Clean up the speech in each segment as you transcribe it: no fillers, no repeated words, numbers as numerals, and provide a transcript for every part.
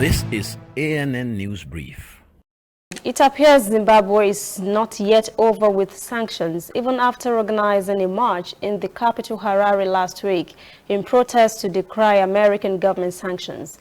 This is ANN News Brief. It appears Zimbabwe is not yet over with sanctions, even after organizing a march in the capital Harare last week in protest to decry American government sanctions.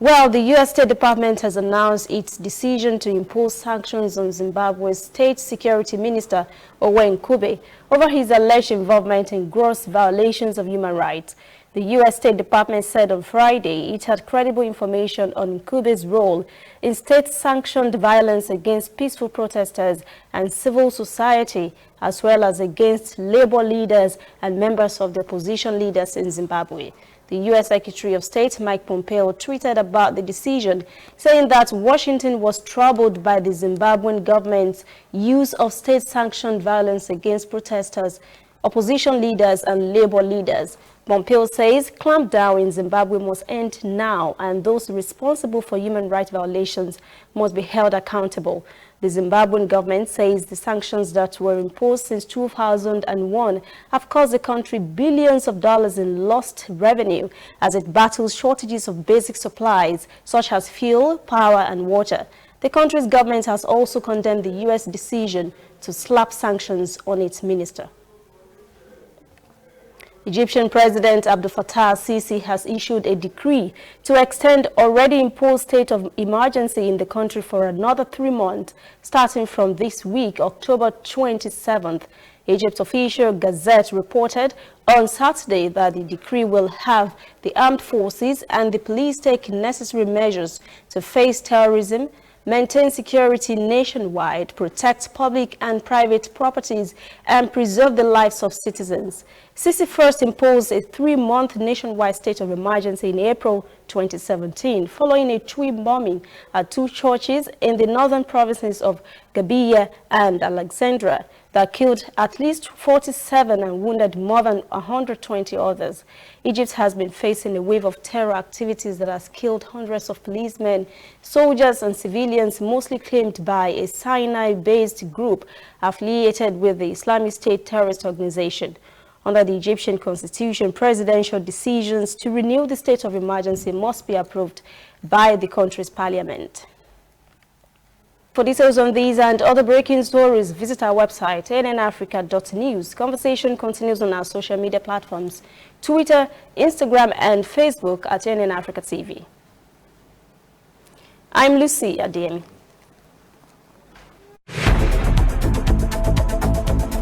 Well, the U.S. State Department has announced its decision to impose sanctions on Zimbabwe's State Security Minister, Owen Kube, over his alleged involvement in gross violations of human rights. The U.S. State Department said on Friday it had credible information on Kube's role in state-sanctioned violence against peaceful protesters and civil society, as well as against labor leaders and members of the opposition leaders in Zimbabwe. The U.S. Secretary of State Mike Pompeo tweeted about the decision, saying that Washington was troubled by the Zimbabwean government's use of state-sanctioned violence against protesters, opposition leaders, and labor leaders. Pompeo says clampdown in Zimbabwe must end now, and those responsible for human rights violations must be held accountable. The Zimbabwean government says the sanctions that were imposed since 2001 have cost the country billions of dollars in lost revenue as it battles shortages of basic supplies such as fuel, power, and water. The country's government has also condemned the U.S. decision to slap sanctions on its minister. Egyptian President Abdel Fattah al-Sisi has issued a decree to extend already imposed state of emergency in the country for another 3 months, starting from this week, October 27th. Egypt's official gazette reported on Saturday that the decree will have the armed forces and the police take necessary measures to face terrorism, maintain security nationwide, protect public and private properties, and preserve the lives of citizens. Sisi first imposed a 3-month nationwide state of emergency in April 2017, following a twin bombing at 2 churches in the northern provinces of Gabia and Alexandria that killed at least 47 and wounded more than 120 others. Egypt has been facing a wave of terror activities that has killed hundreds of policemen, soldiers, and civilians, mostly claimed by a Sinai-based group affiliated with the Islamic State terrorist organization. Under the Egyptian constitution, presidential decisions to renew the state of emergency must be approved by the country's parliament. For details on these and other breaking stories, visit our website, annafrica.news. Conversation continues on our social media platforms, Twitter, Instagram, and Facebook at ANN Africa TV. I'm Lucy Ademi.